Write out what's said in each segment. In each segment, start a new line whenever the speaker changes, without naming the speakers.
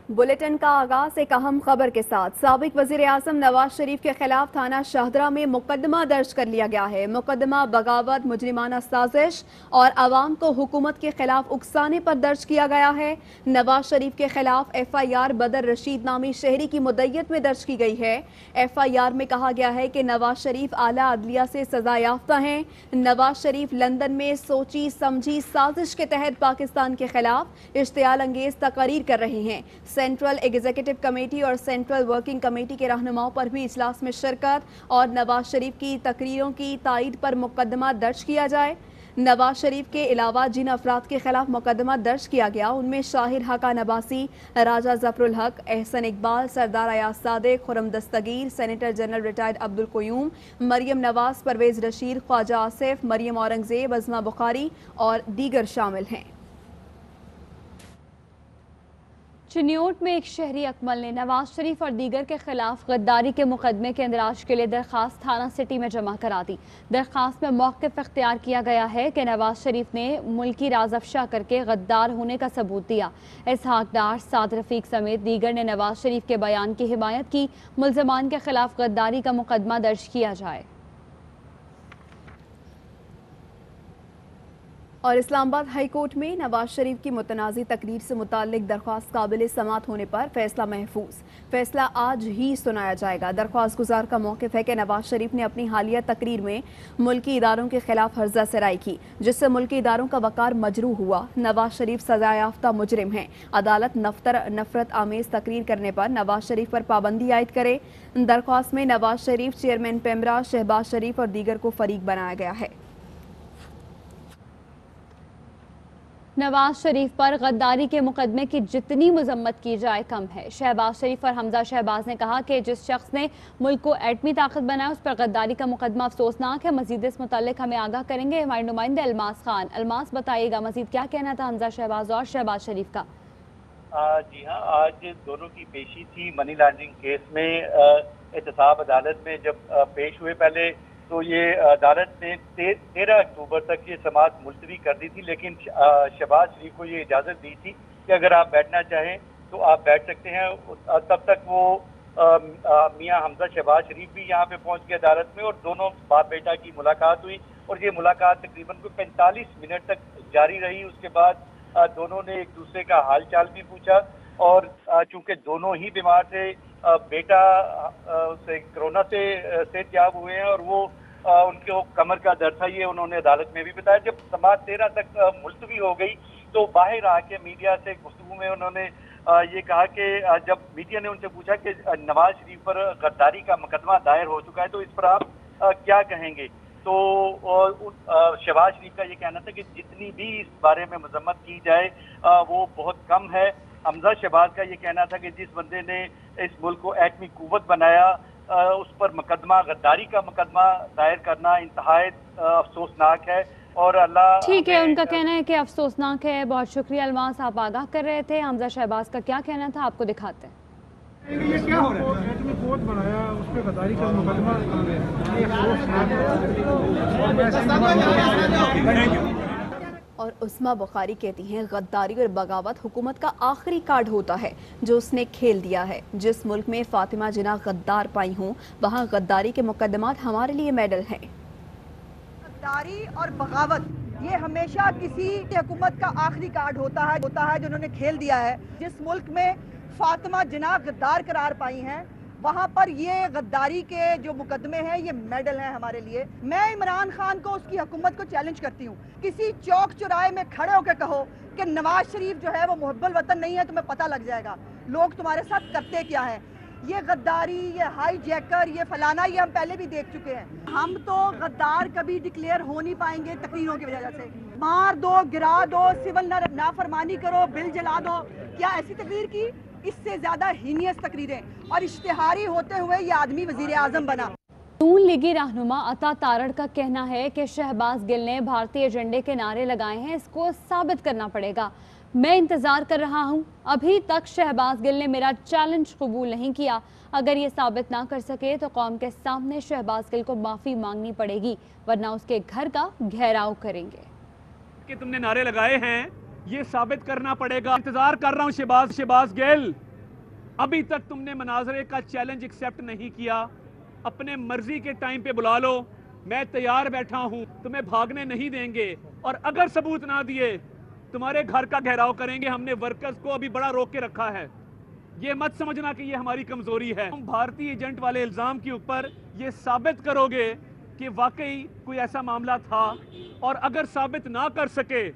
Bulletin का आगाज एक अहम खबर के साथ। साबिक वजीर आजम नवाज शरीफ के खिलाफ थाना शाहदरा में मुकदमा दर्ज कर लिया गया है। मुकदमा बगावत, मुजरिमाना साजिश और अवाम को हुकूमत के खिलाफ उकसाने पर दर्ज किया गया है। नवाज शरीफ के खिलाफ FIR बदर रशीद नामी शहरी की मुद्दत में दर्ज की गई है। FIR में कहा गया है कि नवाज शरीफ आला अदलिया से सजा याफ्ता हैं। नवाज शरीफ लंदन में सोची समझी साजिश के तहत पाकिस्तान के खिलाफ इश्तियाल अंगेज तकरीर कर रहे हैं। सेंट्रल एग्जीक्यूटिव कमेटी और सेंट्रल वर्किंग कमेटी के रहनुमाओं पर भी इजलास में शिरकत और नवाज शरीफ की तकरीरों की तायीद पर मुकदमा दर्ज किया जाए। नवाज शरीफ के अलावा जिन अफराद के खिलाफ मुकदमा दर्ज किया गया उनमें शाहिर हका नबासी, Raja Zafarul Haq, Ahsan Iqbal, Sardar Ayaz Sadiq, Khurram Dastgir, senator general retired Abdul Qayyum, Maryam Nawaz, Pervaiz Rashid, Khawaja Asif, Maryam Aurangzeb, Azma Bukhari और दीगर शामिल हैं।
चिन्योट में एक शहरी अकमल ने नवाज शरीफ और दीगर के खिलाफ गद्दारी के मुकदमे के इंदराज के लिए दरख्वास्त थाना सिटी में जमा करा दी। दरख्वास्त में मौक़िफ़ इख्तियार किया गया है कि नवाज शरीफ ने मुल्की राज अफशा करके गद्दार होने का सबूत दिया। इसहाक डार, साद रफीक समेत दीगर ने नवाज शरीफ के बयान की हिमायत की। मुल्ज़मान के खिलाफ गद्दारी का मुकदमा दर्ज किया जाए।
और इस्लामाबाद हाई कोर्ट में नवाज शरीफ की मुतनाज़ी तकरीर से मुताल्लिक दरख्वास्त काबिल समात होने पर फैसला महफूज। फैसला आज ही सुनाया जाएगा। दरख्वास्त गुजार का मौक़िफ़ है कि नवाज शरीफ ने अपनी हालिया तकरीर में मुल्की इदारों के खिलाफ हर्जा सराई की, जिससे मुल्की इदारों का वक़ार मजरूह हुआ। नवाज शरीफ सज़ा याफ्ता मुजरिम हैं। अदालत नफरत आमेज़ तकरीर करने पर नवाज शरीफ पर पाबंदी आयद करे। दरख्वास्त में नवाज शरीफ, चेयरमैन पेमरा, शहबाज शरीफ और दीगर को फरीक बनाया गया है।
नवाज शरीफ पर गद्दारी के मुकदमे की जितनी मजम्मत की जाए कम है। शहबाज शरीफ और हमजा शहबाज ने कहा कि जिस शख्स ने मुल्क को एटमी ताकत बनाया उस पर गद्दारी का मुकदमा अफसोसनाक है। मजीद इस मुताल्लिक हमें आगाह करेंगे हमारे नुमाइंदे अलमास खान। अलमास, बताइएगा मजीद क्या कहना था हमजा शहबाज और शहबाज शरीफ का?
जी हाँ, आज दोनों की पेशी थी मनी लॉन्ड्रिंग केस में। एहतसाब अदालत में जब पेश हुए पहले तो ये अदालत ने 13 अक्टूबर तक ये समाअत मुलतवी कर दी थी, लेकिन शहबाज शरीफ को ये इजाज़त दी थी कि अगर आप बैठना चाहें तो आप बैठ सकते हैं। तब तक वो मियां हमजा शहबाज शरीफ भी यहाँ पे पहुँच गए अदालत में और दोनों बाप बेटा की मुलाकात हुई और ये मुलाकात तकरीबन 45 मिनट तक जारी रही। उसके बाद दोनों ने एक दूसरे का हाल चाल भी पूछा और चूंकि दोनों ही बीमार थे, बेटा से कोरोना से सेहतयाब हुए हैं और वो उनके कमर का दर्द था, ये उन्होंने अदालत में भी बताया। जब समाअत 13 तक मुलतवी हो गई तो बाहर आके मीडिया से गुफ्तगू में उन्होंने ये कहा कि जब मीडिया ने उनसे पूछा कि नवाज शरीफ पर गद्दारी का मुकदमा दायर हो चुका है तो इस पर आप क्या कहेंगे, तो शहबाज शरीफ का ये कहना था कि जितनी भी इस बारे में मजम्मत की जाए वो बहुत कम है। हमजा शहबाज का ये कहना था कि जिस बंदे ने इस मुल्क को एटमी कुव्वत बनाया उस पर मुकदमा, गद्दारी का मुकदमा दायर करना इंतहाई अफसोसनाक है और अल्लाह।
ठीक है, उनका कहना है कि अफसोसनाक है। बहुत शुक्रिया अलमास, आप आगाह कर रहे थे। हमजा शहबाज का क्या कहना था आपको दिखाते हैं।
ये क्या हो रहा है? एटमी कुव्वत बनाया उस पर गद्दारी का मुकदमा,
और उस्मा बुखारी कहती हैं गद्दारी और बगावत हुकूमत का आखिरी कार्ड होता है जो उसने खेल दिया है। जिस मुल्क में फातिमा जिना गद्दार पाई हूँ वहाँ गद्दारी के मुकदमात हमारे लिए मेडल हैं।
गद्दारी और बगावत ये हमेशा किसी हुकूमत का आखिरी कार्ड होता है जो उन्होंने खेल दिया है। जिस मुल्क में फातिमा जिना गद्दार करार पाई हैं वहाँ पर ये गद्दारी के जो मुकदमे हैं ये मेडल हैं हमारे लिए। मैं इमरान खान को उसकी हुकूमत को चैलेंज करती हूँ, किसी चौक चौराहे में खड़े होकर कहो कि नवाज शरीफ जो है वो मुहब्बल वतन नहीं है, तुम्हें पता लग जाएगा लोग तुम्हारे साथ करते क्या है। ये गद्दारी, ये हाई जैकर, ये फलाना, ये हम पहले भी देख चुके हैं। हम तो गद्दार कभी डिक्लेयर हो नहीं पाएंगे तकरीरों की वजह से। मार दो, गिरा दो, सिविल नाफरमानी करो, बिल जला दो, क्या ऐसी तकरीर की? इससे ज्यादा हीनियस तकरीरें और इश्तिहारी होते हुए ये आदमी वजीर आजम बना।
नून लीगी रहनुमा अता तारड़ का कहना है कि शहबाज गिल ने भारतीय एजेंडे के नारे लगाए हैं, इसको साबित करना पड़ेगा। मैं इंतजार कर रहा हूं, अभी तक शहबाज गिल ने मेरा चैलेंज कबूल नहीं किया। अगर ये साबित ना कर सके तो कौम के सामने शहबाज गिल को माफी मांगनी पड़ेगी, वरना उसके घर का घेराव करेंगे।
कि तुमने नारे लगाए हैं ये साबित करना पड़ेगा। इंतजार कर रहा हूँ शहबाज गिल, ابھی تک تم نے مناظرے کا چیلنج ایکسیپٹ نہیں کیا. اپنے مرضی کے ٹائم پہ بلا لو, میں تیار بیٹھا ہوں, تمہیں بھاگنے نہیں دیں گے. اور اگر ثبوت نہ دیے تمہارے گھر کا گھیراؤ کریں گے. ہم نے ورکرز کو ابھی بڑا روک کے رکھا ہے. یہ مت سمجھنا کہ یہ ہماری کمزوری ہے. تم بھارتی ایجنٹ والے الزام کے اوپر یہ ثابت کرو گے کہ واقعی کوئی ایسا معاملہ تھا, اور اگر ثابت نہ کر سکے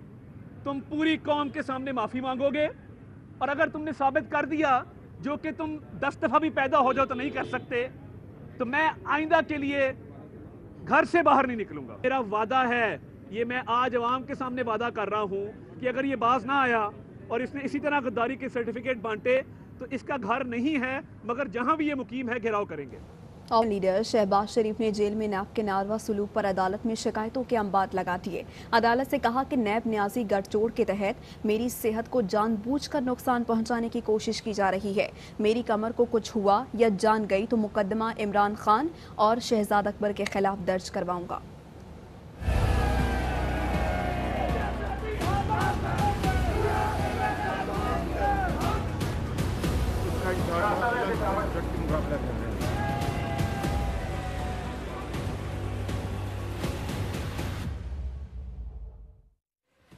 تم پوری قوم کے سامنے معافی مانگو گے. اور اگر تم نے ثابت کر دیا, جو کہ تم 10 دفعہ بھی پیدا ہو جاؤ تو نہیں کر سکتے, تو میں آئندہ کے لیے گھر سے باہر نہیں نکلوں گا. میرا وعدہ ہے, یہ میں آج عوام کے سامنے وعدہ کر رہا ہوں کہ اگر یہ باز نہ آیا اور اس نے اسی طرح غداری کے سرٹیفکیٹ بانٹے تو اس کا گھر نہیں ہے, مگر جہاں بھی یہ مقیم ہے گھیراؤ کریں گے.
اور لیڈر شہباز شریف نے جیل میں نیب کے ناروا سلوک پر عدالت میں شکایتوں کے انبار لگا دیے. عدالت سے کہا کہ نیب نیازی گٹھ جوڑ کے تحت میری صحت کو جان بوجھ کر نقصان پہنچانے کی کوشش کی جا رہی ہے. میری کمر کو کچھ ہوا یا جان گئی تو مقدمہ عمران خان اور شہزاد اکبر کے خلاف درج کرواؤں گا.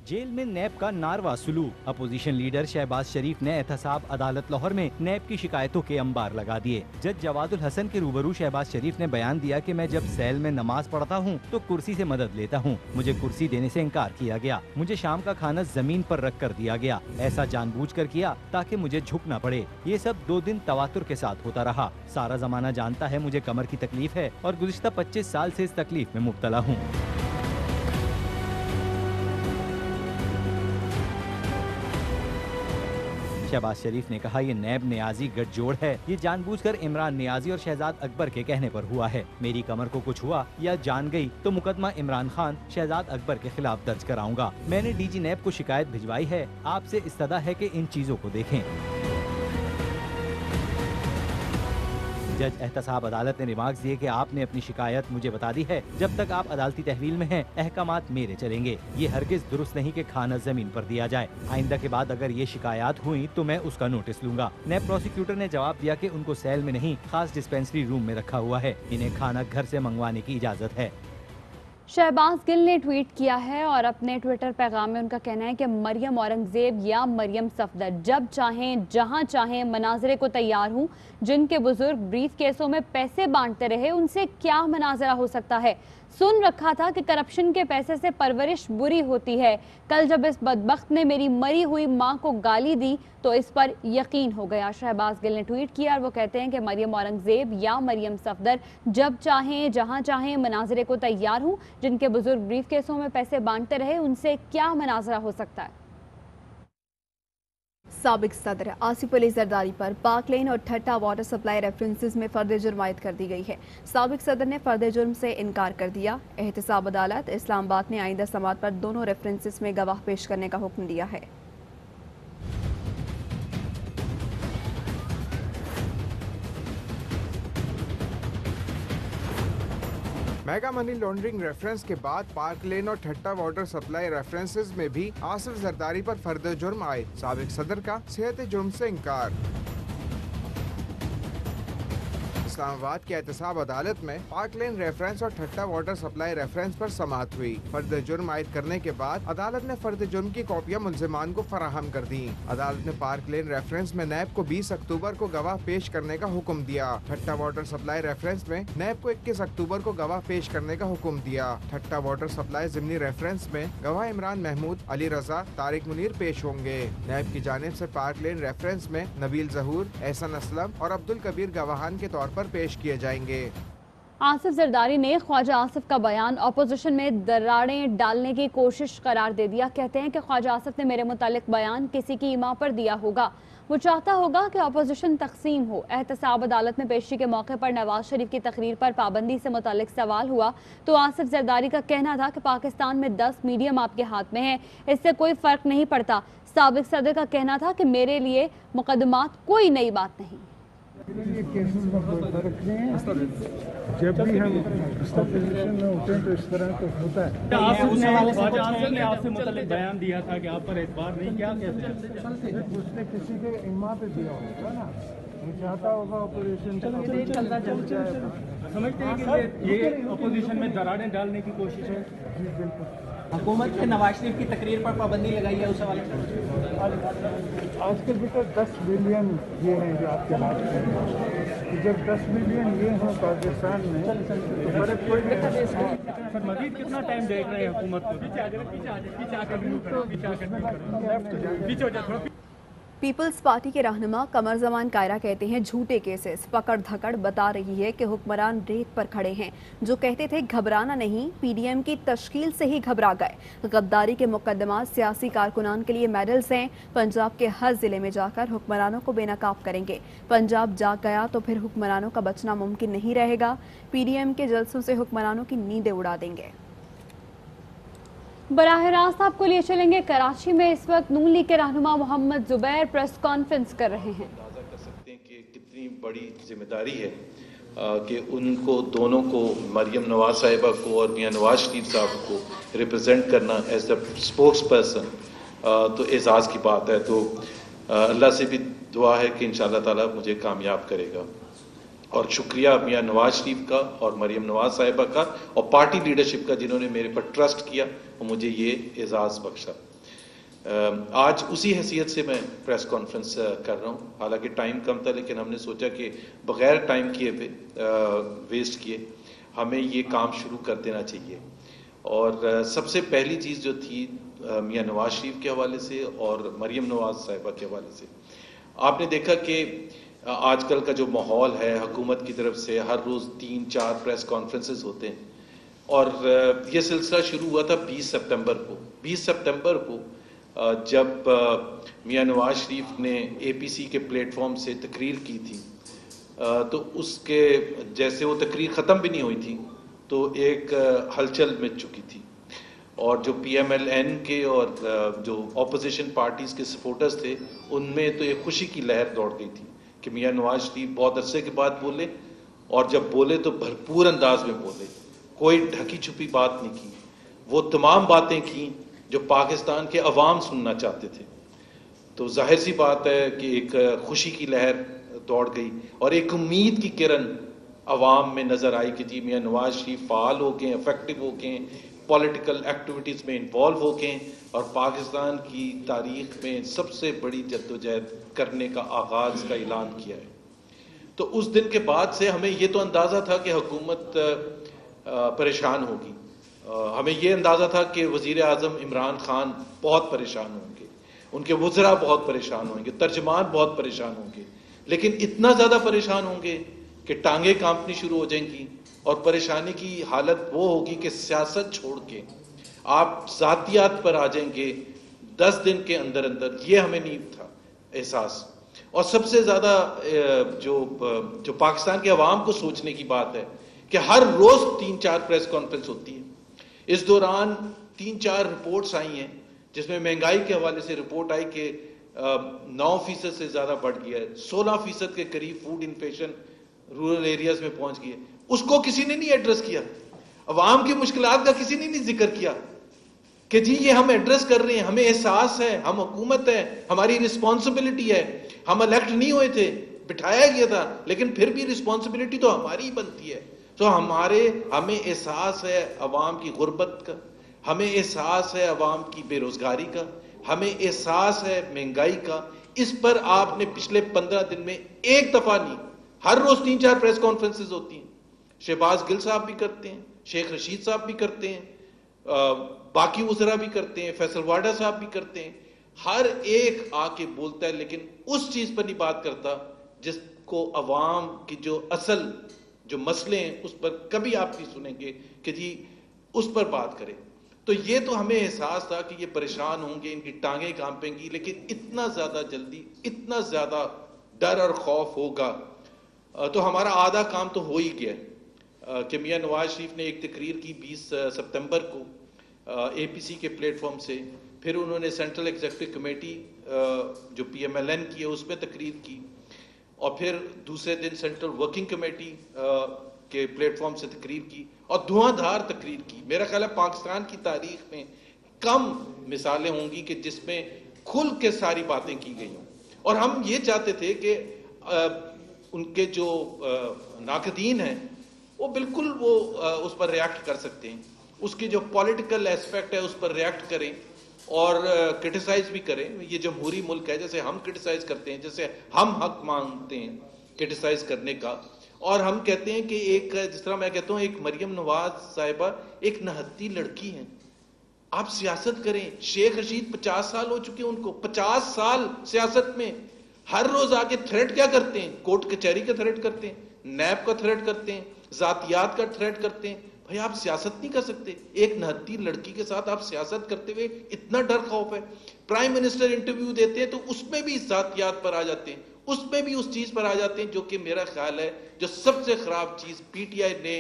جیل میں نیب کا ناروا سلوک. اپوزیشن لیڈر شہباز شریف نے احتساب عدالت لاہور میں نیب کی شکایتوں کے انبار لگا دیے. جج جواد الحسن کے روبرو شہباز شریف نے بیان دیا کہ میں جب سیل میں نماز پڑھتا ہوں تو کرسی سے مدد لیتا ہوں. مجھے کرسی دینے سے انکار کیا گیا. مجھے شام کا کھانا زمین پر رکھ کر دیا گیا. ایسا جان بوجھ کر کیا تاکہ مجھے جھکنا پڑے. یہ سب 2 دن تواتر کے ساتھ ہوتا رہا. سارا زمانہ جانتا ہے مجھے کمر کی تکلیف ہے اور گزشتہ 25 سال سے اس تکلیف میں مبتلا ہوں. شہباز شریف نے کہا یہ نیب نیازی گٹھ جوڑ ہے. یہ جان بوجھ کر عمران نیازی اور شہزاد اکبر کے کہنے پر ہوا ہے. میری کمر کو کچھ ہوا یا جان گئی تو مقدمہ عمران خان شہزاد اکبر کے خلاف درج کراؤں گا. میں نے ڈی جی نیب کو شکایت بھجوائی ہے. آپ سے استدعا ہے کہ ان چیزوں کو دیکھیں. جج احتساب عدالت نے ریمارکس دیے کہ آپ نے اپنی شکایت مجھے بتا دی ہے. جب تک آپ عدالتی تحویل میں ہیں احکامات میرے چلیں گے. یہ ہرگز درست نہیں کہ کھانا زمین پر دیا جائے. آئندہ کے بعد اگر یہ شکایات ہوئی تو میں اس کا نوٹس لوں گا. نیب پروسیکیوٹر نے جواب دیا کہ ان کو سیل میں نہیں خاص ڈسپینسری روم میں رکھا ہوا ہے. انہیں کھانا گھر سے منگوانے کی اجازت ہے.
شہباز گل نے ٹویٹ کیا ہے اور اپنے ٹویٹر پیغام میں ان کا کہنا ہے کہ مریم اورنگزیب یا مریم صفدر جب چاہیں جہاں چاہیں مناظرے کو تیار ہوں. جن کے بزرگ بریف کیسوں میں پیسے بانٹتے رہے ان سے کیا مناظرہ ہو سکتا ہے. سن رکھا تھا کہ کرپشن کے پیسے سے پرورش بری ہوتی ہے. کل جب اس بدبخت نے میری مری ہوئی ماں کو گالی دی تو اس پر یقین ہو گیا. شہباز گل نے ٹویٹ کیا اور وہ کہتے ہیں کہ مریم اورنگزیب یا مریم صفدر جب چاہیں جہاں چاہیں مناظرے کو تیار ہوں. جن کے بزرگ بریف کیسوں میں پیسے بانٹتے رہے ان سے کیا مناظرہ ہو سکتا ہے.
سابق صدر آصف علی زرداری پر پاک لین اور ٹھٹا واٹر سپلائی ریفرنسز میں فرد جرم عائد کر دی گئی ہے. سابق صدر نے فرد جرم سے انکار کر دیا. احتساب عدالت اسلام آباد نے آئندہ سماعت پر دونوں ریفرنسز میں گواہ پیش کرنے کا حکم دیا ہے.
میگا منی لانڈرنگ ریفرنس کے بعد پارک لین اور ٹھٹا واٹر سپلائی ریفرنسز میں بھی آصف زرداری پر فرد جرم عائد. سابق صدر کا صحت جرم سے انکار. اسلام آباد کی احتساب عدالت میں پارک لین ریفرنس اور ٹھٹا واٹر سپلائی ریفرنس پر سماعت ہوئی. فرد جرم عائد کرنے کے بعد عدالت نے فرد جرم کی کاپیاں ملزمان کو فراہم کر دی. عدالت نے پارک لین ریفرنس میں نیب کو 20 اکتوبر کو گواہ پیش کرنے کا حکم دیا. ٹھٹا واٹر سپلائی ریفرنس میں نیب کو 21 اکتوبر کو گواہ پیش کرنے کا حکم دیا. ٹھٹا واٹر سپلائی ضمنی ریفرنس میں گواہ عمران محمود، علی رضا، طارق منیر پیش ہوں گے. نیب کی جانب سے پارک لین ریفرنس میں نبیل ظہور، احسن اسلم اور عبد الکبیر گواہان کے طور پر پیش کیے جائیں گے.
آصف زرداری نے خواجہ آصف کا بیان اپوزیشن میں دراڑیں ڈالنے کی کوشش قرار دے دیا. کہتے ہیں کہ خواجہ آصف نے میرے متعلق بیان کسی کی ایما پر دیا ہوگا. وہ چاہتا ہوگا کہ اپوزیشن تقسیم ہو. احتساب عدالت میں پیشی کے موقع پر نواز شریف کی تقریر پر پابندی سے متعلق سوال ہوا تو آصف زرداری کا کہنا تھا کہ پاکستان میں 10 میڈیم آپ کے ہاتھ میں ہیں، اس سے کوئی فرق نہیں پڑتا. سابق صدر کا کہنا تھا کہ میرے لیے مقدمات کوئی نئی بات نہیں.
یہ کیسز میں کوئی فرق نہیں ہے. جب بھی ہم اپوزیشن میں ہوتے ہیں تو اس طرح تو ہوتا ہے.
آصف نے آپ سے متعلق بیان دیا تھا کہ آپ پر اعتبار نہیں کیا.
اس نے کسی کے ایما پہ دیا ہوگا نا. चाहता होगा ऑपरेशन
समझते हैं कि ये अपोजिशन में दरारें डालने की कोशिश है।
जी बिल्कुल।
हुकूमत ने नवाज शरीफ की तकरीर पर पाबंदी लगाई है, उस हवाले से
आजकल बेटा 10 बिलियन ये हैं जो आपके बात कर रहे हैं, कि जब 10 बिलियन ये हों पाकिस्तान में तो फर्क कोई नहीं।
सर मजीद कितना टाइम देख रहे हैं हुकूमत को? पीछे हो जाए।
पीपल्स पार्टी के रहनुमा कमर जमान कायरा कहते हैं झूठे केसेस पकड़ धकड़ बता रही है कि हुक्मरान रेत पर खड़े हैं। जो कहते थे घबराना नहीं, पीडीएम की तश्कील से ही घबरा गए। गद्दारी के मुकदमा सियासी कारकुनान के लिए मेडल्स हैं। पंजाब के हर जिले में जाकर हुक्मरानों को बेनकाब करेंगे। पंजाब जाग गया तो फिर हुक्मरानों का बचना मुमकिन नहीं रहेगा। पीडीएम के जलसों से हुक्मरानों की नींदें उड़ा देंगे।
बराह रास्त आपको लिए चलेंगे कराची में इस वक्त नून लीग के रहनुमा मोहम्मद जुबैर प्रेस कॉन्फ्रेंस कर रहे हैं।
अंदाजा कर सकते हैं कि कितनी बड़ी जिम्मेदारी है कि उनको दोनों को, मरियम नवाज साहिबा को और मियां नवाज शरीफ साहब को रिप्रेजेंट करना एज द स्पोक्स पर्सन, तो एजाज़ की बात है। तो अल्लाह से भी दुआ है कि इंशाअल्लाह ताला मुझे कामयाब करेगा। और शुक्रिया मियां नवाज शरीफ का और मरियम नवाज साहिबा का और पार्टी लीडरशिप का, जिन्होंने मेरे पर ट्रस्ट किया और मुझे ये एजाज़ बख्शा। आज उसी हैसियत से मैं प्रेस कॉन्फ्रेंस कर रहा हूँ। हालांकि टाइम कम था, लेकिन हमने सोचा कि बग़ैर टाइम किए वेस्ट किए हमें ये काम शुरू कर देना चाहिए। और सबसे पहली चीज़ जो थी मियां नवाज शरीफ के हवाले से और मरियम नवाज साहिबा के हवाले से, आपने देखा कि आजकल का जो माहौल है, हुकूमत की तरफ से हर रोज़ 3-4 प्रेस कॉन्फ्रेंसेस होते हैं। और ये सिलसिला शुरू हुआ था 20 सितंबर को। 20 सितंबर को जब मियां नवाज शरीफ ने APC के प्लेटफॉर्म से तकरीर की थी, तो उसके जैसे वो तकरीर ख़त्म भी नहीं हुई थी तो एक हलचल मच चुकी थी। और जो PMLN के और जो अपोजिशन पार्टीज़ के सपोर्टर्स थे, उनमें तो एक खुशी की लहर दौड़ गई थी कि मियां नवाज शरीफ बहुत अरसे के बाद बोले, और जब बोले तो भरपूर अंदाज में बोले, कोई ढकी छुपी बात नहीं की। वो तमाम बातें की जो पाकिस्तान के अवाम सुनना चाहते थे। तो जाहिर सी बात है कि एक खुशी की लहर दौड़ गई और एक उम्मीद की किरण अवाम में नजर आई कि जी मियां नवाज शरीफ फाल हो गए, इफेक्टिव हो गए, पॉलिटिकल एक्टिविटीज़ में इन्वॉल्व हो गए और पाकिस्तान की तारीख में सबसे बड़ी जद्दोजहद करने का आगाज़ का ऐलान किया है। तो उस दिन के बाद से हमें ये तो अंदाज़ा था कि हुकूमत परेशान होगी। हमें ये अंदाज़ा था कि वज़ीर आज़म इमरान खान बहुत परेशान होंगे, उनके वज़रा बहुत परेशान होंगे, तर्जमान बहुत परेशान होंगे, लेकिन इतना ज़्यादा परेशान होंगे कि टांगें कांपनी शुरू हो जाएंगी। और परेशानी की हालत वो होगी कि सियासत छोड़ के आप ज़ातियात पर आ जाएंगे 10 दिन के अंदर अंदर। ये हमें नहीं था एहसास। और सबसे ज़्यादा जो पाकिस्तान के अवाम को सोचने की बात है कि हर रोज़ 3-4 प्रेस कॉन्फ्रेंस होती है। इस दौरान 3-4 रिपोर्ट्स आई हैं, जिसमें महंगाई के हवाले से रिपोर्ट आई कि 9% से ज़्यादा बढ़ गया है, 16% के करीब फूड इन्फ्लेशन रूरल एरियाज में पहुंच गई है। उसको किसी ने नहीं एड्रेस किया। अवाम की मुश्किलात का किसी ने नहीं जिक्र किया कि जी ये हम एड्रेस कर रहे हैं, हमें एहसास है, हम हुकूमत है, हमारी रिस्पॉन्सिबिलिटी है। हम इलेक्ट नहीं हुए थे, बिठाया गया था, लेकिन फिर भी रिस्पॉन्सिबिलिटी तो हमारी ही बनती है। तो हमें एहसास है अवाम की गुर्बत का, हमें एहसास है अवाम की बेरोजगारी का, हमें एहसास है महंगाई का। इस पर आपने पिछले 15 दिन में एक दफा नहीं, हर रोज 3-4 प्रेस कॉन्फ्रेंसेस होती हैं। शहबाज गिल साहब भी करते हैं, शेख रशीद साहब भी करते हैं, बाकी वज़रा भी करते हैं, फैसल वाडा साहब भी करते हैं। हर एक आके बोलता है, लेकिन उस चीज पर नहीं बात करता जिसको अवाम की जो असल जो मसले हैं उस पर कभी आप नहीं सुनेंगे कि जी उस पर बात करें। तो ये तो हमें एहसास था कि ये परेशान होंगे, इनकी टांगें कांपेंगी, लेकिन इतना ज्यादा जल्दी, इतना ज्यादा डर और खौफ होगा तो हमारा आधा काम तो हो ही गया कि मियां नवाज शरीफ ने एक तकरीर की 20 सितंबर को APC के प्लेटफॉर्म से, फिर उन्होंने सेंट्रल एग्जीक्यूटिव कमेटी जो PMLN की है उसमें तकरीर की, और फिर दूसरे दिन सेंट्रल वर्किंग कमेटी के प्लेटफॉर्म से तकरीर की और धुआंधार तकरीर की। मेरा ख्याल है पाकिस्तान की तारीख में कम मिसालें होंगी कि जिसमें खुल के सारी बातें की गई हों। और हम ये चाहते थे कि ان کے جو ناقدین ہیں وہ بالکل وہ اس پر ریاکٹ کر سکتے ہیں، اس کی جو پولیٹیکل ایسپیکٹ ہے اس پر ریاکٹ کریں اور کرٹیسائز بھی کریں. یہ جمہوری ملک ہے، جیسے ہم کرٹیسائز کرتے ہیں، جیسے ہم حق مانگتے ہیں کرٹیسائز کرنے کا، اور ہم کہتے ہیں کہ ایک، جس طرح میں کہتا ہوں، ایک مریم نواز صاحبہ ایک نہتی لڑکی ہیں. آپ سیاست کریں. شیخ رشید 50 سال ہو چکے ان کو، 50 سال سیاست میں، ہر روز آگے تھریٹ کیا کرتے ہیں؟ کورٹ کچہری کا تھریٹ کرتے ہیں، نیب کا تھریٹ کرتے ہیں، ذاتیات کا تھریٹ کرتے ہیں. بھائی آپ سیاست نہیں کر سکتے. ایک نہتی لڑکی کے ساتھ آپ سیاست کرتے ہوئے اتنا ڈر خوف ہے. پرائم منسٹر انٹرویو دیتے ہیں تو اس میں بھی ذاتیات پر آ جاتے ہیں، اس میں بھی اس چیز پر آ جاتے ہیں جو کہ میرا خیال ہے جو سب سے خراب چیز پی ٹی آئی نے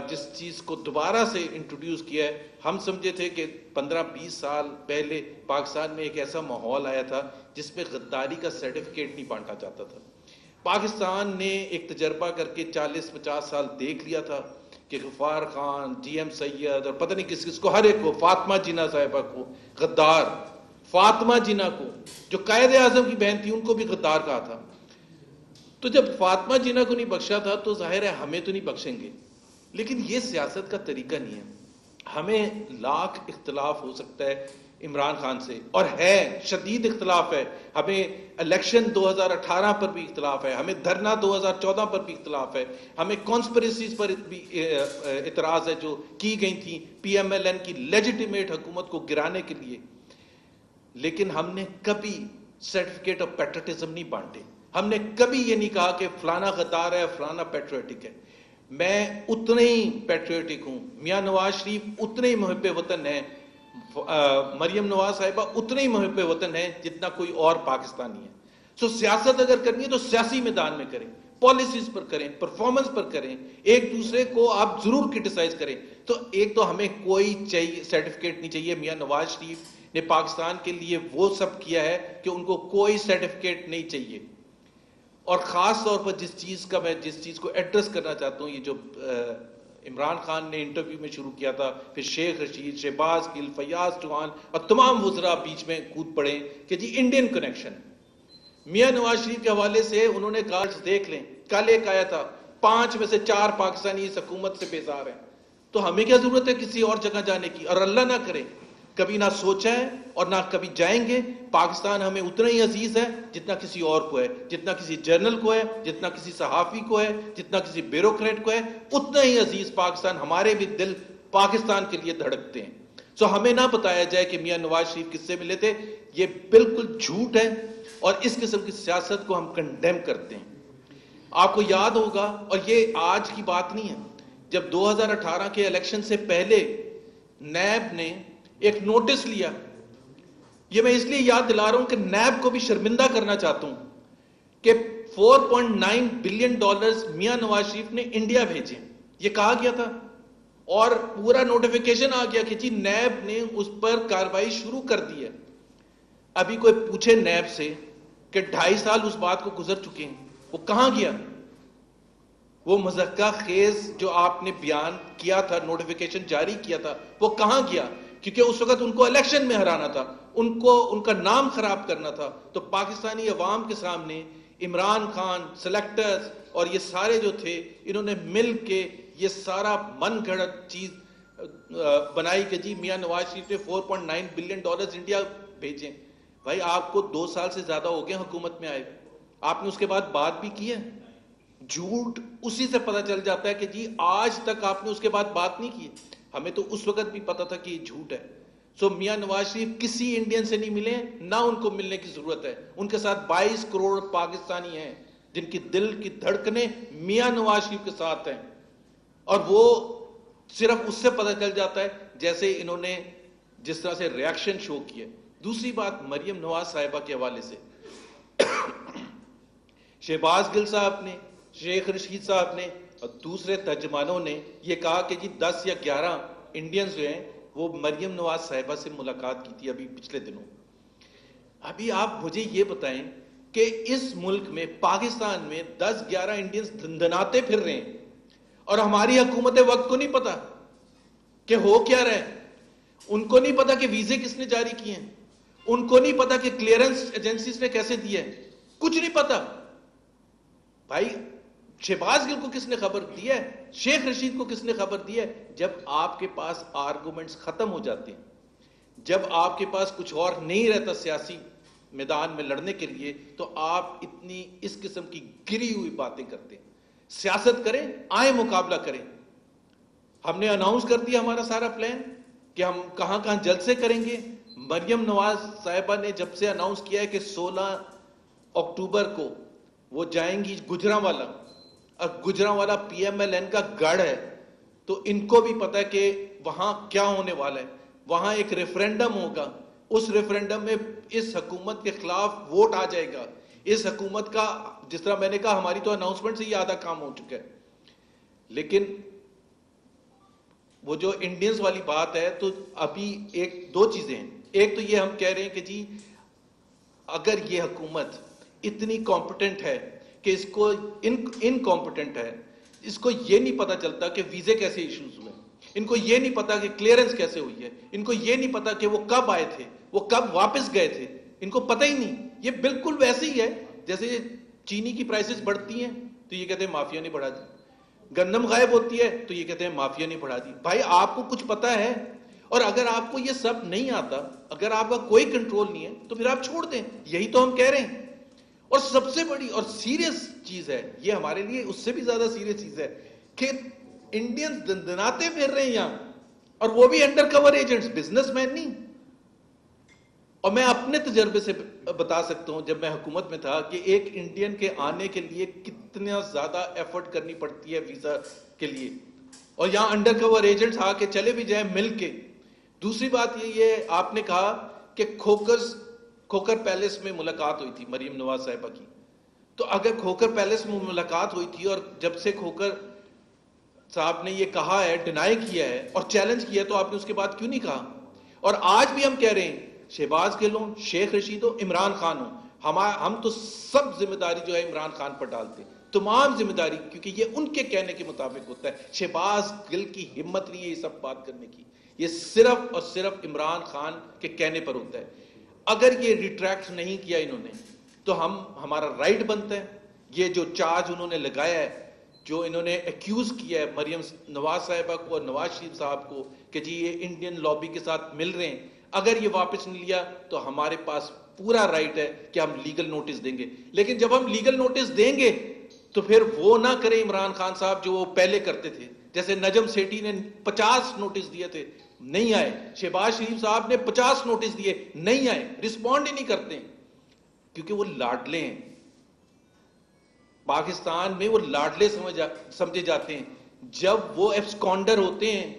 جس چیز کو دوبارہ سے انٹروڈیوس کیا ہے. ہم سمجھے تھے کہ 15-20 سال پہلے پاکستان میں ایک ایسا ماحول آیا تھا جس میں غداری کا سرٹیفکیٹ نہیں بانٹا جاتا تھا. پاکستان نے ایک تجربہ کر کے 40-50 سال دیکھ لیا تھا کہ غفار خان، جی ایم سید اور پتہ نہیں کس کس کو، ہر ایک کو، فاطمہ جناح صاحبہ کو غدار، فاطمہ جناح کو جو قائد اعظم کی بہن تھی ان کو بھی غدار کہا تھا. تو جب فاطمہ جناح کو نہیں بخشا تھا تو ظاہر ہے ہمیں تو نہیں بخشیں گے. لیکن یہ سیاست کا طریقہ نہیں ہے. ہمیں لاکھ اختلاف ہو سکتا ہے عمران خان سے، اور ہے شدید اختلاف ہے. ہمیں الیکشن 2018 پر بھی اختلاف ہے، ہمیں دھرنا 2014 پر بھی اختلاف ہے، ہمیں کانسپریسیز پر بھی اعتراض ہے جو کی گئی تھیں پی ایم ایل این کی لیجیٹیمیٹ حکومت کو گرانے کے لیے. لیکن ہم نے کبھی سرٹیفکیٹ آف پیٹریٹزم نہیں بانٹے. ہم نے کبھی یہ نہیں کہا کہ فلانا غدار ہے، فلانا پیٹریوٹک ہے. میں اتنے ہی پیٹریوٹک ہوں، میاں نواز شریف اتنے ہی محب وطن ہیں، مریم نواز صاحبہ اتنے ہی محب وطن ہیں جتنا کوئی اور پاکستانی ہے. سو سیاست اگر کرنی ہے تو سیاسی میدان میں کریں، پالیسیز پر کریں، پرفارمنس پر کریں. ایک دوسرے کو آپ ضرور کرٹیسائز کریں. تو ایک تو ہمیں کوئی چاہیے سرٹیفکیٹ نہیں چاہیے. میاں نواز شریف نے پاکستان کے لیے وہ سب کیا ہے کہ ان کو کوئی سرٹیفکیٹ نہیں چاہیے. اور خاص طور پر جس چیز کو ایڈریس کرنا چاہتا ہوں، یہ جو عمران خان نے انٹرویو میں شروع کیا تھا، پھر شیخ رشید، شہباز گل، فیاض چوہان اور تمام وزراء بیچ میں کود پڑے کہ جی انڈین کنیکشن. میاں نواز شریف کے حوالے سے انہوں نے کارڈز دیکھ لیں. کل ایک آیا تھا 5 میں سے 4 پاکستانی اس حکومت سے بیزار ہیں. تو ہمیں کیا ضرورت ہے کسی اور جگہ جانے کی؟ اور اللہ نہ کرے کبھی نہ سوچا ہے اور نہ کبھی جائیں گے. پاکستان ہمیں اتنا ہی عزیز ہے جتنا کسی اور کو ہے، جتنا کسی جرنل کو ہے، جتنا کسی صحافی کو ہے، جتنا کسی بیوروکریٹ کو ہے. اتنا ہی عزیز پاکستان. ہمارے بھی دل پاکستان کے لیے دھڑکتے ہیں. سو ہمیں نہ بتایا جائے کہ میاں نواز شریف کس سے ملے تھے. یہ بالکل جھوٹ ہے اور اس قسم کی سیاست کو ہم کنڈیم کرتے ہیں. آپ کو یاد ہوگا، اور یہ آج کی بات نہیں ہے، جب 2018 کے الیکشن سے پہلے نیب نے ایک نوٹس لیا. یہ میں اس لیے یاد دلا رہا ہوں کہ نیب کو بھی شرمندہ کرنا چاہتا ہوں کہ $4.9 بلین میاں نواز شریف نے انڈیا بھیجے. یہ کہا گیا تھا اور پورا نوٹیفیکیشن آ گیا کہ جی نیب نے اس پر کارروائی شروع کر دی ہے. ابھی کوئی پوچھے نیب سے کہ 2.5 سال اس بات کو گزر چکے ہیں، وہ کہاں گیا؟ وہ مضحکہ خیز جو آپ نے بیان کیا تھا، نوٹیفیکیشن جاری کیا تھا، وہ کہاں گیا؟ کیونکہ اس وقت ان کو الیکشن میں ہرانا تھا، ان کا نام خراب کرنا تھا. تو پاکستانی عوام کے سامنے عمران خان، سلیکٹرز اور یہ سارے جو تھے، انہوں نے مل کے یہ سارا من گھڑت چیز بنائی کہ جی میاں نواز شریف نے $4.9 بلین انڈیا بھیجے. بھائی آپ کو 2 سال سے زیادہ ہو گئے حکومت میں آئے، آپ نے اس کے بعد بات بھی کی ہے. جھوٹ اسی سے پتہ چل جاتا ہے کہ جی آج تک آپ نے اس کے بعد بات نہیں کی. ہمیں تو اس وقت بھی پتا تھا کہ یہ جھوٹ ہے. سو میاں نواز شریف کسی انڈین سے نہیں ملے، نہ ان کو ملنے کی ضرورت ہے. ان کے ساتھ 22 کروڑ پاکستانی ہیں جن کی دل کی دھڑکنیں میاں نواز شریف کے ساتھ ہیں، اور وہ صرف اس سے پتہ چل جاتا ہے جیسے انہوں نے جس طرح سے ریاکشن شو کیا. دوسری بات مریم نواز صاحبہ کے حوالے سے، شہباز گل صاحب نے، شیخ رشید صاحب نے اور دوسرے ترجمانوں نے یہ کہا کہ جی 10 یا 11 انڈینز جو ہیں وہ مریم نواز صاحبہ سے ملاقات کی تھی ابھی پچھلے دنوں. ابھی آپ مجھے یہ بتائیں کہ اس ملک میں پاکستان میں 10-11 انڈینز دھندناتے پھر رہے ہیں اور ہماری حکومت وقت کو نہیں پتا کہ ہو کیا رہا ہے. ان کو نہیں پتا کہ ویزے کس نے جاری کیے ہیں، ان کو نہیں پتا کہ کلیئرنس ایجنسیز نے کیسے دیے ہیں، کچھ نہیں پتا. بھائی شہباز گل کو کس نے خبر دی ہے؟ شیخ رشید کو کس نے خبر دی ہے؟ جب آپ کے پاس آرگومنٹس ختم ہو جاتے ہیں, جب آپ کے پاس کچھ اور نہیں رہتا سیاسی میدان میں لڑنے کے لیے, تو آپ اتنی اس قسم کی گری ہوئی باتیں کرتے ہیں. سیاست کریں, آئیں مقابلہ کریں. ہم نے اناؤنس کر دیا ہمارا سارا پلان کہ ہم کہاں کہاں جلسے کریں گے. مریم نواز صاحبہ نے جب سے اناؤنس کیا ہے کہ 16 اکتوبر کو وہ جائیں گی گجرانوالا, اور Gujranwala P M L N کا گڑھ ہے, تو ان کو بھی پتا ہے کہ وہاں کیا ہونے والا ہے. وہاں ایک ریفرینڈم ہوگا, اس ریفرینڈم میں اس حکومت کے خلاف ووٹ آ جائے گا. اس حکومت کا, جس طرح میں نے کہا, ہماری تو اناؤنسمنٹ سے ہی آدھا کام ہو چکا ہے. لیکن وہ جو انڈینز والی بات ہے, تو ابھی دو چیزیں ہیں. ایک تو یہ ہم کہہ رہے ہیں کہ جی اگر یہ حکومت اتنی کمپٹنٹ ہے کہ اس کو انکمپٹنٹ ہے, اس کو یہ نہیں پتا چلتا کہ ویزے کیسے ایشوز ہوئے, ان کو یہ نہیں پتا کہ کلیئرنس کیسے ہوئی ہے, ان کو یہ نہیں پتا کہ وہ کب آئے تھے, وہ کب واپس گئے تھے, ان کو پتہ ہی نہیں. یہ بالکل ویسے ہی ہے جیسے چینی کی پرائسز بڑھتی ہیں تو یہ کہتے ہیں مافیا نے بڑھا دی, گندم غائب ہوتی ہے تو یہ کہتے ہیں مافیا نے بڑھا دی. بھائی آپ کو کچھ پتا ہے, اور اگر آپ کو یہ سب نہیں آتا, اگر آپ کا کوئی کنٹرول نہیں ہے, تو پھر آپ چھوڑ دیں. یہی تو ہم کہہ رہے ہیں. اور سب سے بڑی اور سیریس چیز ہے, یہ ہمارے لیے اس سے بھی زیادہ سیریس چیز ہے, کہ انڈینز دندناتے پھر رہے ہیں یہاں, اور وہ بھی انڈر کور ایجنٹس, بزنس مین نہیں. اور میں اپنے تجربے سے بتا سکتا ہوں, جب میں حکومت میں تھا, کہ ایک انڈین کے آنے کے لیے کتنا زیادہ ایفرٹ کرنی پڑتی ہے ویزا کے لیے, اور یہاں انڈر کور ایجنٹس آ کے چلے بھی جائیں مل کے. دوسری بات یہ آپ نے کہا کہ کھوکر پیلس میں ملاقات ہوئی تھی مریم نواز صاحبہ کی. تو اگر کھوکر پیلس میں ملاقات ہوئی تھی, اور جب سے کھوکر صاحب نے یہ کہا ہے, ڈینائی کیا ہے اور چیلنج کیا ہے, تو آپ نے اس کے بعد کیوں نہیں کہا؟ اور آج بھی ہم کہہ رہے ہیں, شہباز گل ہو, شیخ رشید ہو, عمران خان ہو, ہم تو سب ذمہ داری جو ہے عمران خان پر ڈالتے ہیں, تمام ذمہ داری, کیونکہ یہ ان کے کہنے کے مطابق ہوتا ہے. شہباز گل کی ہمت نہیں ہے یہ سب بات کرنے کی, یہ صرف اور صرف عمران خان کے کہنے پر ہوتا ہے. اگر یہ ریٹریکٹ نہیں کیا انہوں نے, تو ہمارا رائٹ بنتا ہے. یہ جو چارج انہوں نے لگایا ہے, جو انہوں نے ایکیوز کیا ہے مریم نواز صاحبہ کو اور نواز شریف صاحب کو, کہ جی یہ انڈین لابی کے ساتھ مل رہے ہیں, اگر یہ واپس نہیں لیا تو ہمارے پاس پورا رائٹ ہے کہ ہم لیگل نوٹس دیں گے. لیکن جب ہم لیگل نوٹس دیں گے تو پھر وہ نہ کریں عمران خان صاحب جو وہ پہلے کرتے تھے. جیسے نجم سیٹھی نے 50 نوٹس دیے تھے, نہیں آئے. شہباز شریف صاحب نے 50 نوٹس دیے, نہیں آئے, رسپونڈ ہی نہیں کرتے, کیونکہ وہ لاڈلے ہیں. پاکستان میں وہ لاڈلے سمجھے جاتے ہیں. جب وہ ایبسکونڈر ہوتے ہیں,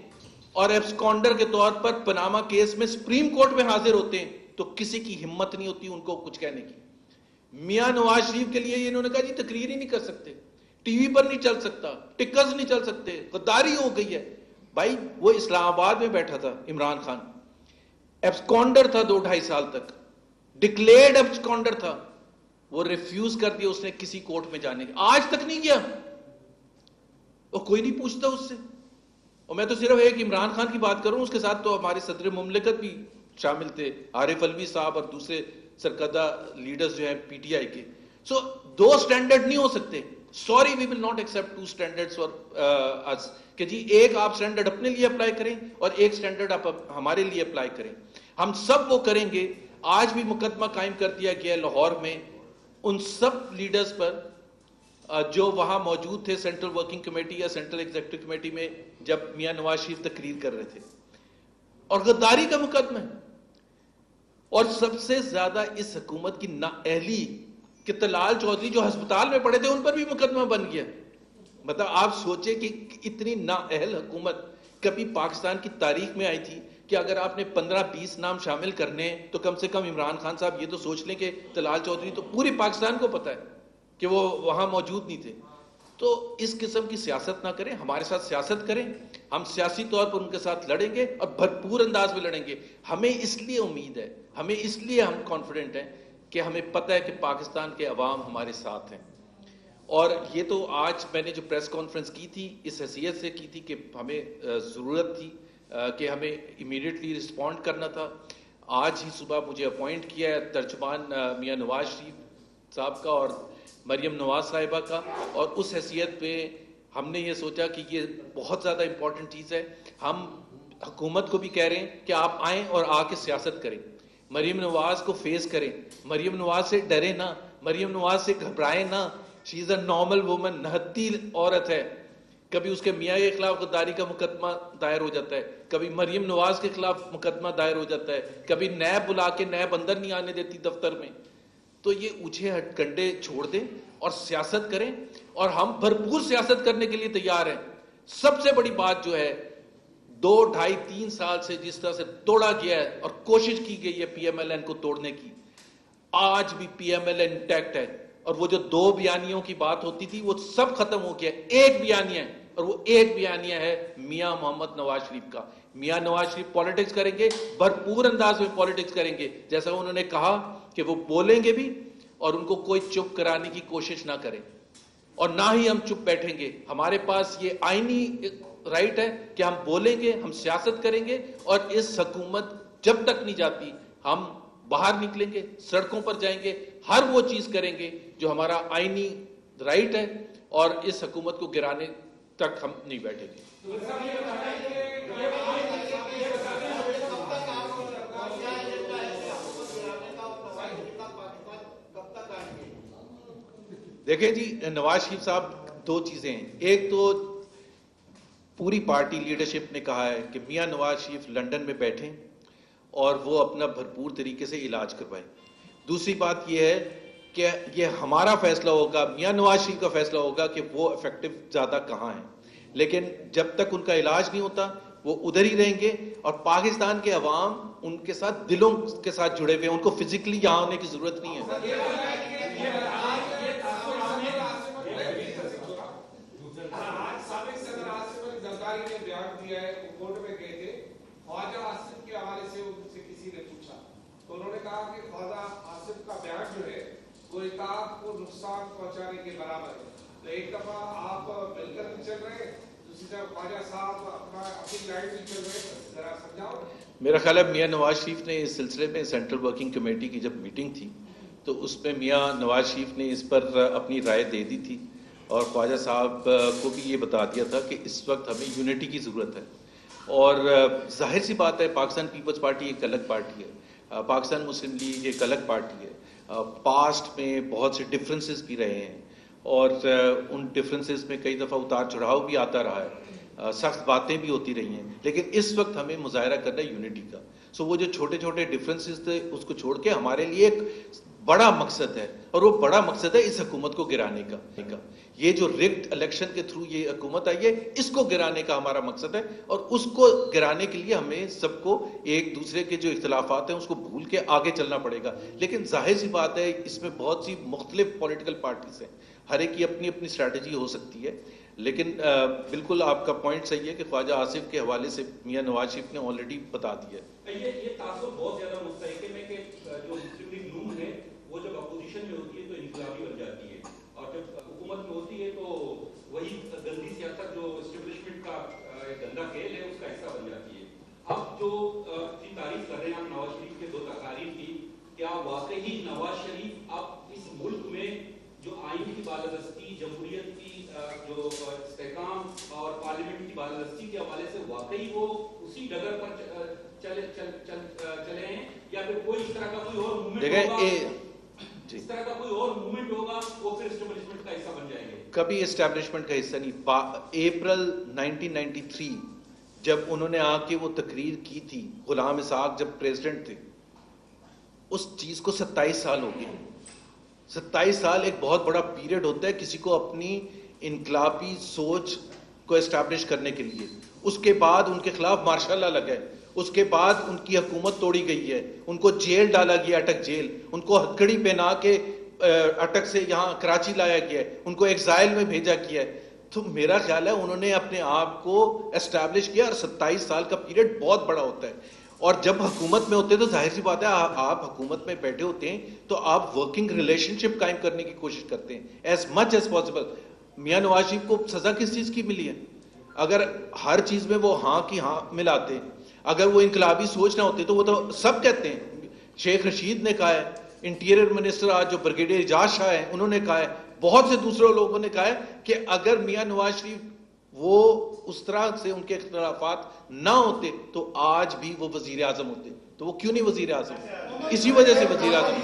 اور ایبسکونڈر کے طور پر پناما کیس میں سپریم کورٹ میں حاضر ہوتے ہیں, تو کسی کی ہمت نہیں ہوتی ان کو کچھ کہنے کی. میاں نواز شریف کے لیے انہوں نے کہا جی تقریر ہی نہیں کر سکتے, ٹی وی پر نہیں چل سکتا, ٹکرز نہیں چل سکتے, غداری ہو گئی ہے. بھائی وہ اسلام آباد میں بیٹھا تھا عمران خان, ایبسکونڈر تھا 2-2.5 سال تک, ڈکلیئرڈ ایبسکونڈر تھا, وہ ریفیوز کر دیا اس نے کسی کورٹ میں جانے کے, آج تک نہیں گیا, اور کوئی نہیں پوچھتا اس سے. اور میں تو صرف ایک عمران خان کی بات کروں, اس کے ساتھ تو ہمارے صدر مملکت بھی شامل تھے, عارف الوی صاحب اور دوسرے سرکردہ لیڈرز جو ہیں پی ٹی آئی کے. سو 2 سٹینڈرڈ نہیں ہو سکتے. Sorry, we will not accept 2 standards for us, کہ جی ایک آپ سٹینڈرڈ اپنے لیے اپلائی کریں اور ایک سٹینڈرڈ آپ ہمارے لیے اپلائی کریں. ہم سب وہ کریں گے. آج بھی مقدمہ قائم کر دیا گیا لاہور میں ان سب لیڈرز پر جو وہاں موجود تھے سینٹرل ورکنگ کمیٹی یا سینٹرل ایگزیکٹو کمیٹی میں, جب میاں نواز شریف تقریر کر رہے تھے, اور غداری کا مقدمہ ہے. اور سب سے زیادہ اس حکومت کی نااہلی کہ طلال چودھری جو ہسپتال میں پڑے تھے ان پر بھی مقدمہ بن گیا. مطلب آپ سوچیں کہ اتنی نااہل حکومت کبھی پاکستان کی تاریخ میں آئی تھی کہ اگر آپ نے 15-20 نام شامل کرنے ہیں تو کم سے کم عمران خان صاحب یہ تو سوچ لیں کہ طلال چودھری تو پورے پاکستان کو پتا ہے کہ وہ وہاں موجود نہیں تھے. تو اس قسم کی سیاست نہ کریں, ہمارے ساتھ سیاست کریں. ہم سیاسی طور پر ان کے ساتھ لڑیں گے اور بھرپور انداز میں لڑیں گے. ہمیں اس لیے امید ہے, ہمیں اس لیے ہم کانفیڈنٹ ہیں کہ ہمیں پتہ ہے کہ پاکستان کے عوام ہمارے ساتھ ہیں. اور یہ تو آج میں نے جو پریس کانفرنس کی تھی اس حیثیت سے کی تھی کہ ہمیں ضرورت تھی کہ ہمیں امیڈیٹلی رسپونڈ کرنا تھا. آج ہی صبح مجھے اپوائنٹ کیا ہے ترجمان میاں نواز شریف साहब का और मरियम नवाज साहिबा का, और उस हैसियत पे हमने ये सोचा कि ये बहुत ज़्यादा इम्पोर्टेंट चीज़ है। हम हुकूमत को भी कह रहे हैं कि आप आएँ और आके सियासत करें, मरियम नवाज को फेस करें, मरियम नवाज से डरे ना, मरियम नवाज से घबराएं ना। She is a normal woman, नहत्ती औरत है। कभी उसके मियाँ के खिलाफ गद्दारी का मुकदमा दायर हो जाता है, कभी मरियम नवाज के खिलाफ मुकदमा दायर हो जाता है, कभी नैब बुला के नैब अंदर नहीं आने देती दफ्तर में। तो ये ऊंचे हथकंडे छोड़ दें और सियासत करें, और हम भरपूर सियासत करने के लिए तैयार हैं। सबसे बड़ी बात जो है, 2, 2.5, 3 साल से जिस तरह से तोड़ा गया है और कोशिश की गई है PMLN को तोड़ने की, आज भी PMLN इंटैक्ट है। और वो जो 2 बयानियों की बात होती थी वो सब खत्म हो गया। एक बयानिया है, और वो एक बयानिया है मियां मोहम्मद नवाज शरीफ का। मियां नवाज शरीफ पॉलिटिक्स करेंगे, भरपूर अंदाज में पॉलिटिक्स करेंगे, जैसा उन्होंने कहा कि वो बोलेंगे भी और उनको कोई चुप कराने की कोशिश ना करे, और ना ही हम चुप बैठेंगे। हमारे पास ये आईनी राइट है कि हम बोलेंगे, हम सियासत करेंगे, और इस हुकूमत जब तक नहीं जाती हम बाहर निकलेंगे, सड़कों पर जाएंगे, हर वो चीज करेंगे जो हमारा आईनी राइट है, और इस हुकूमत को गिराने तक हम नहीं बैठेंगे। देखें जी, नवाज शरीफ साहब, 2 चीजें हैं। एक तो पूरी पार्टी लीडरशिप ने कहा है कि मियां नवाज शरीफ लंदन में बैठें और वो अपना भरपूर तरीके से इलाज करवाएं। दूसरी बात यह है कि ये हमारा फैसला होगा, मियां नवाज शरीफ का फैसला होगा कि वो इफेक्टिव ज्यादा कहाँ है। लेकिन जब तक उनका इलाज नहीं होता वो उधर ही रहेंगे, और पाकिस्तान के अवाम उनके साथ दिलों के साथ जुड़े हुए हैं, उनको फिजिकली यहाँ होने की जरूरत नहीं है।
ख्वाजा आसिफ के हवाले से उनसे किसी ने पूछा तो उन्होंने कहा कि ख्वाजा आसिफ का बयान जो है वो इताअत को नुकसान पहुंचाने के बराबर है। तो एक दफा आप मिलकर भी चल रहे हैं, दूसरी तरफ ख्वाजा साहब अपनी लाइन भी चल रहे हैं, जरा समझाओ।
मेरा ख्याल है मियां नवाज शरीफ ने इस सिलसिले में सेंट्रल वर्किंग कमेटी की जब मीटिंग थी तो उसमें मियां नवाज शरीफ ने इस पर अपनी राय दे दी थी, और ख्वाजा साहब को भी ये बता दिया था कि इस वक्त हमें यूनिटी की जरूरत है। और जाहिर सी बात है, पाकिस्तान पीपल्स पार्टी एक अलग पार्टी है, पाकिस्तान मुस्लिम लीग एक अलग पार्टी है। पास्ट में बहुत से डिफरेंसेस भी रहे हैं, और उन डिफरेंसेस में कई दफ़ा उतार चढ़ाव भी आता रहा है, सख्त बातें भी होती रही हैं, लेकिन इस वक्त हमें मुजाहरा करना है यूनिटी का। सो वो जो छोटे छोटे डिफरेंसेस थे उसको छोड़ के हमारे लिए एक बड़ा मकसद है, और वो बड़ा मकसद है इस हुकूमत को गिराने का। ये जो रिग्ड इलेक्शन के थ्रू ये हुकूमत आई है, इसको गिराने का हमारा मकसद है, और उसको गिराने के लिए हमें सबको एक दूसरे के जो इख्तिलाफात हैं उसको भूल के आगे चलना पड़ेगा। लेकिन जाहिर सी बात है, इसमें बहुत सी मुख्तलिफ पॉलिटिकल पार्टीज हैं, हर एक की अपनी अपनी स्ट्रैटेजी हो सकती है। लेकिन बिल्कुल आपका पॉइंट सही है कि ख्वाजा आसिफ के हवाले से मियां नवाज शरीफ ने ऑलरेडी बता दिया है।
ये तासुब बहुत ज्यादा मुस्तहकम है कि जो मुस्लिम लीग नून है वो जब अपोजिशन में होती है तो इनकलाबी बन जाती है, और जब हुकूमत में होती है तो वही गंदी सियासत जो एस्टेब्लिशमेंट का एक गंदा खेल है उसका हिस्सा बन जाती है। अब जो की तारीफ कर रहे हैं आप नवाज शरीफ के 2 तकारीर की, क्या वाकई नवाज शरीफ अब इस मुल्क में जो आइन की बालादस्ती, जमहूरियत की जो इस्तेहकाम और पार्लियामेंट की बालादस्ती के हवाले से वाकई वो उसी डगर पर चले हैं, या फिर कोई इस तरह का कोई और मूवमेंट होगा, इस तरह का कोई और मूवमेंट होगा वो फिर एस्टेब्लिशमेंट का हिस्सा बन जाएंगे?
कभी एस्टेब्लिशमेंट का हिस्सा नहीं। अप्रैल 1993 जब उन्होंने आके वो तकरीर की थी, गुलाम इसहाक जब प्रेसिडेंट थे, उस चीज को 27 साल हो गए। 27 साल एक बहुत बड़ा पीरियड होता है किसी को अपनी इनकलाबी सोच को एस्टैब्लिश करने के लिए। उसके बाद उनके खिलाफ मार्शल लॉ लगा है, उसके बाद उनकी हुकूमत तोड़ी गई है, उनको जेल डाला गया, अटक जेल, उनको हथकड़ी पहना के अटक से यहाँ कराची लाया गया है, उनको एक्साइल में भेजा गया है। तो मेरा ख्याल है उन्होंने अपने आप को एस्टैब्लिश किया, और 27 साल का पीरियड बहुत बड़ा होता है। और जब हुकूमत में होते हैं तो जाहिर सी बात है आप हुकूमत में बैठे होते हैं तो आप वर्किंग रिलेशनशिप कायम करने की कोशिश करते हैं एज मच एज पॉसिबल। मियां नवाज शरीफ को सजा किस चीज की मिली है? अगर हर चीज में वो हाँ की हाँ मिलाते, अगर वो इनकलाबी सोच ना होते तो वो तो सब कहते हैं। शेख रशीद ने कहा है इंटीरियर मिनिस्टर आज जो ब्रिगेडियर एजाज शाह हैं, उन्होंने कहा है, बहुत से दूसरे लोगों ने कहा है कि अगर मियां नवाज शरीफ वो उस तरह से उनके इख्तिलाफात ना होते तो आज भी वो वजीर आजम होते। तो वो क्यों नहीं वजीर आजम? इसी वजह से वजीर आजम।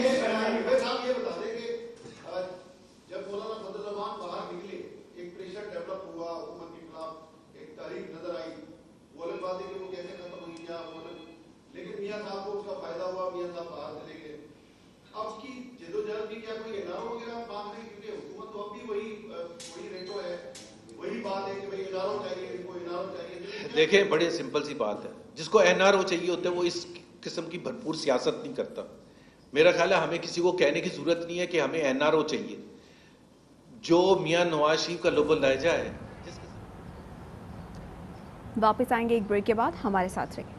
देखें, बड़े सिंपल सी बात है, जिसको एनआरओ चाहिए होता है वो इस किस्म की भरपूर सियासत नहीं करता। मेरा ख्याल है हमें किसी को कहने की जरूरत नहीं है कि हमें एनआरओ चाहिए। जो मियां नवाज शरीफ का लुब लहजा है।
वापस आएंगे एक ब्रेक के बाद, हमारे साथ रहिए।